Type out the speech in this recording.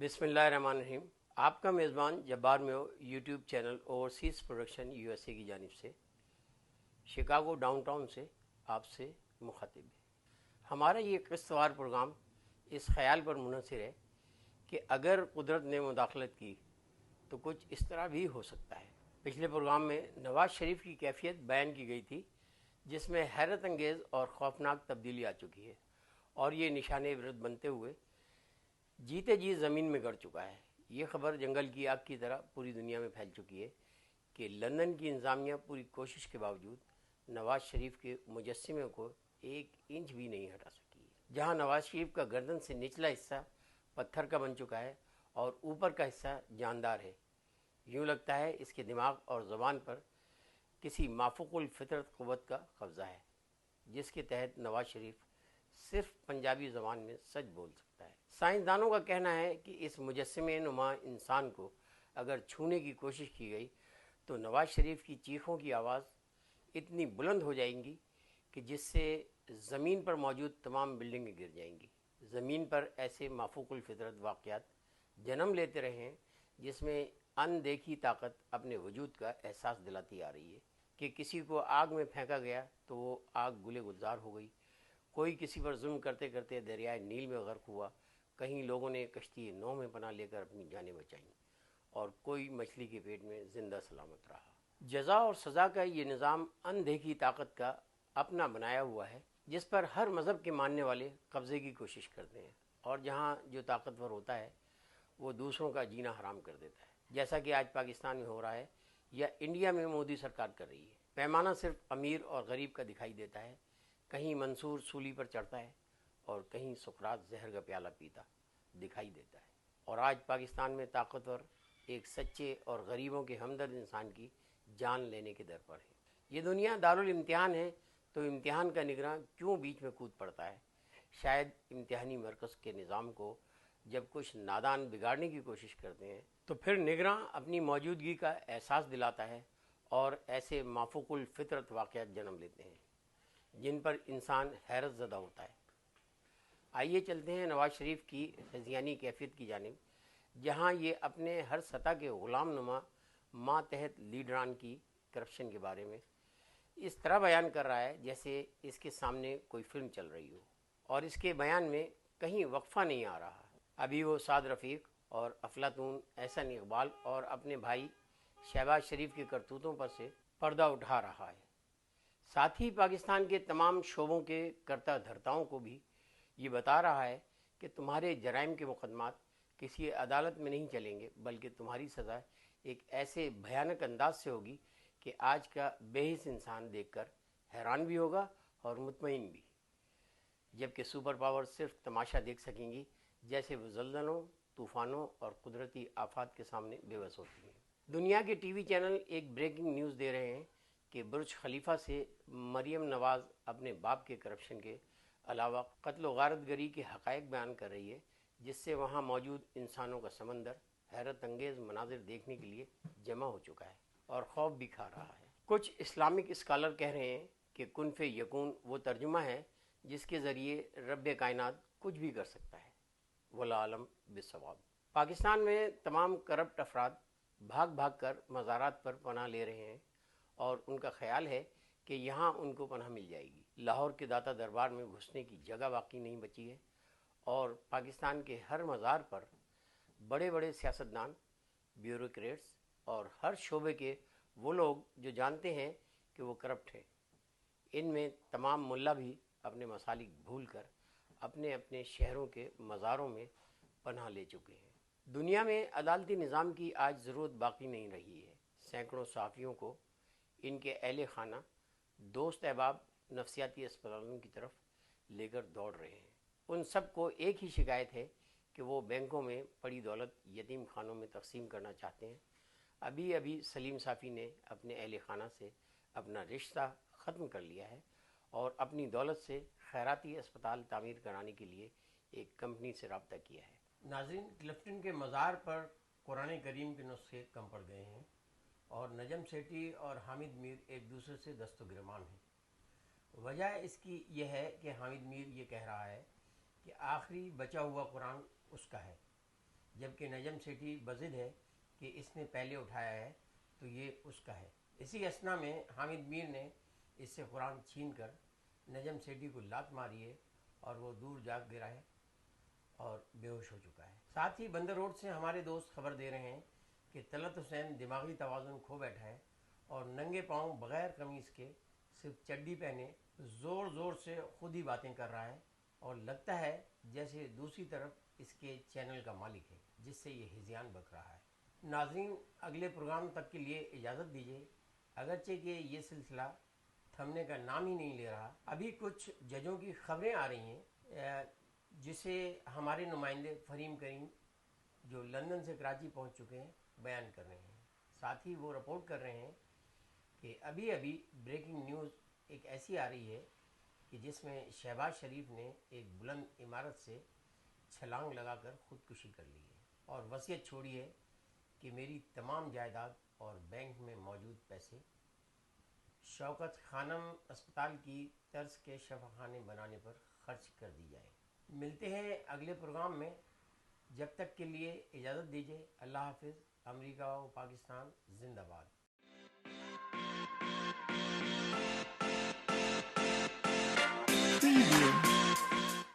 बिस्मिल्लाहिर्रहमानिर्रहीम। आपका मेज़बान Jabbar Mayo YouTube channel overseas production USA की जानिब से शिकागो डाउनटाउन से आपसे मुखातिब है। हमारा ये किस्तवार प्रोग्राम इस ख्याल पर मुनहसर है कि अगर कुदरत ने मुदाखलत की तो कुछ इस तरह भी हो सकता है। पिछले प्रोग्राम में नवाज़ शरीफ की कैफियत बयान की गई थी जिसमें हैरत अंगेज़ और खौफनाक तब्दीली आ चुकी है और ये निशाने इबरत बनते हुए जीते जी ज़मीन में गड़ चुका है। ये खबर जंगल की आग की तरह पूरी दुनिया में फैल चुकी है कि लंदन की इंतज़ामिया पूरी कोशिश के बावजूद नवाज़ शरीफ के मुजस्समे को 1 इंच भी नहीं हटा सकी है। जहां नवाज़ शरीफ का गर्दन से निचला हिस्सा पत्थर का बन चुका है और ऊपर का हिस्सा जानदार है, यूँ लगता है इसके दिमाग और ज़बान पर किसी माफूकुल फितरत क़ुव्वत का कब्ज़ा है जिसके तहत नवाज़ शरीफ सिर्फ पंजाबी ज़बान में सच बोल सकता है। साइंसदानों का कहना है कि इस मुजस्समे नुमा इंसान को अगर छूने की कोशिश की गई तो नवाज़ शरीफ की चीखों की आवाज़ इतनी बुलंद हो जाएंगी कि जिससे ज़मीन पर मौजूद तमाम बिल्डिंगें गिर जाएंगी। ज़मीन पर ऐसे माफूकुल फितरत वाक़यात जन्म लेते रहे हैं जिसमें अनदेखी ताकत अपने वजूद का एहसास दिलाती आ रही है कि किसी को आग में फेंका गया तो वो आग गुले गुलजार हो गई, कोई किसी पर जुल्म करते करते दरियाए नील में गर्क हुआ, कहीं लोगों ने कश्ती नौ में पनाह लेकर अपनी जानें बचाईं और कोई मछली के पेट में जिंदा सलामत रहा। जज़ा और सज़ा का ये निज़ाम अनदेखी ताकत का अपना बनाया हुआ है जिस पर हर मज़हब के मानने वाले कब्ज़े की कोशिश करते हैं और जहाँ जो ताकतवर होता है वो दूसरों का जीना हराम कर देता है, जैसा कि आज पाकिस्तान में हो रहा है या इंडिया में मोदी सरकार कर रही है। पैमाना सिर्फ अमीर और गरीब का दिखाई देता है, कहीं मंसूर सूली पर चढ़ता है और कहीं सुकरात जहर का प्याला पीता दिखाई देता है। और आज पाकिस्तान में ताकतवर एक सच्चे और गरीबों के हमदर्द इंसान की जान लेने के दर पर है। ये दुनिया दारुल इम्तिहान है तो इम्तिहान का निगरान क्यों बीच में कूद पड़ता है? शायद इम्तिहानी मरकज़ के निज़ाम को जब कुछ नादान बिगाड़ने की कोशिश करते हैं तो फिर निगरान अपनी मौजूदगी का एहसास दिलाता है और ऐसे माफूकुल फितरत वाक़यात जन्म लेते हैं जिन पर इंसान हैरत ज़दा होता है। आइए चलते हैं नवाज़ शरीफ की हज़ियानी कैफियत की जानिब, जहाँ ये अपने हर सतह के ग़ुलाम नुमा मातहत लीडरान की करप्शन के बारे में इस तरह बयान कर रहा है जैसे इसके सामने कोई फिल्म चल रही हो और इसके बयान में कहीं वक्फ़ा नहीं आ रहा। अभी वो साद रफ़ीक और अफलातून एहसन इकबाल और अपने भाई शहबाज शरीफ के करतूतों पर से पर्दा उठा रहा है। साथ ही पाकिस्तान के तमाम शोबों के कर्ता धर्ताओं को भी ये बता रहा है कि तुम्हारे जराइम के मुकदमात किसी अदालत में नहीं चलेंगे, बल्कि तुम्हारी सज़ा एक ऐसे भयानक अंदाज से होगी कि आज का बेहिस इंसान देखकर हैरान भी होगा और मुतमईन भी। जबकि सुपर पावर सिर्फ तमाशा देख सकेंगी जैसे वो ज़ल्ज़लों, तूफ़ानों और कुदरती आफात के सामने बेबस होती हैं। दुनिया के टीवी चैनल एक ब्रेकिंग न्यूज़ दे रहे हैं कि बुर्ज खलीफा से मरियम नवाज़ अपने बाप के करप्शन के अलावा कत्ल व गारतगरी के हक़ाइक़ बयान कर रही है, जिससे वहाँ मौजूद इंसानों का समंदर हैरत अंगेज़ मनाजिर देखने के लिए जमा हो चुका है और खौफ भी खा रहा है। कुछ इस्लामिक स्कॉलर कह रहे हैं कि कुन फे यकून वो तर्जुमा है जिसके ज़रिए रब कायनात कुछ भी कर सकता है। वला आलम बिस्सवाब। पाकिस्तान में तमाम करप्ट अफराद भाग भाग कर मज़ारात पर पनाह ले रहे हैं और उनका ख्याल है कि यहाँ उनको पनाह मिल जाएगी। लाहौर के दाता दरबार में घुसने की जगह बाकी नहीं बची है और पाकिस्तान के हर मज़ार पर बड़े बड़े सियासतदान, ब्यूरोक्रेट्स और हर शोबे के वो लोग जो जानते हैं कि वो करप्ट हैं, इनमें तमाम मुल्ला भी अपने मसालिक भूल कर अपने अपने शहरों के मज़ारों में पनाह ले चुके हैं। दुनिया में अदालती निज़ाम की आज ज़रूरत बाकी नहीं रही है। सैकड़ों सहाफ़ियों को इनके अहले खाना दोस्त अहबाब नफसियाती अस्पतालों की तरफ लेकर दौड़ रहे हैं। उन सब को एक ही शिकायत है कि वो बैंकों में पड़ी दौलत यतीम खानों में तकसीम करना चाहते हैं। अभी अभी सलीम साफ़ी ने अपने अहले खाना से अपना रिश्ता ख़त्म कर लिया है और अपनी दौलत से खैराती अस्पताल तामीर कराने के लिए एक कंपनी से रब्ता किया है। नाज़रीन, क्लिफ्टन के मज़ार पर कुरान करीम के नुस्खे कम पड़ गए हैं और नजम सेठी और हामिद मीर एक दूसरे से दस्तगिरमान हैं। वजह इसकी यह है कि हामिद मीर ये कह रहा है कि आखिरी बचा हुआ कुरान उसका है, جبکہ نجم سیٹھی بضد ہے کہ اس نے پہلے اٹھایا ہے تو یہ اس کا ہے۔ اسی اثنا میں حامد میر نے اس سے قرآن چھین کر نجم سیٹھی کو لات ماری ہے اور وہ دور جا گرا ہے اور بے ہوش ہو چکا ہے۔ ساتھ ہی بندر روڈ سے ہمارے دوست خبر دے رہے ہیں کہ طلعت حسین دماغی توازن کھو بیٹھا ہے اور ننگے پاؤں بغیر قمیص کے صرف چڈی پہنے زور زور سے خود ہی باتیں کر رہا ہے اور لگتا ہے جیسے دوسری طرف اس کے چینل کا مالک ہے جس سے یہ ہذیان بک رہا ہے۔ ناظرین، اگلے پروگرام تک کے لیے اجازت دیجیے، اگرچہ کہ یہ سلسلہ تھمنے کا نام ہی نہیں لے رہا۔ ابھی کچھ ججوں کی خبریں آ رہی ہیں جسے ہمارے نمائندے فریم کریم جو لندن سے کراچی پہنچ چکے ہیں بیان کر رہے ہیں۔ ساتھ ہی وہ رپورٹ کر رہے ہیں کہ ابھی بریکنگ نیوز ایک ایسی آ رہی ہے کہ جس میں شہباز شریف نے ایک بلند عمارت سے چھلانگ لگا کر خودکشی کر لی ہے اور وصیت چھوڑی ہے کہ میری تمام جائیداد اور بینک میں موجود پیسے شوکت خانم اسپتال کی طرز کے شفاخانے بنانے پر خرچ کر دی جائیں۔ ملتے ہیں اگلے پروگرام میں، جب تک کے لیے اجازت دیجیے۔ اللہ حافظ۔ امریکہ و پاکستان زندہ باد۔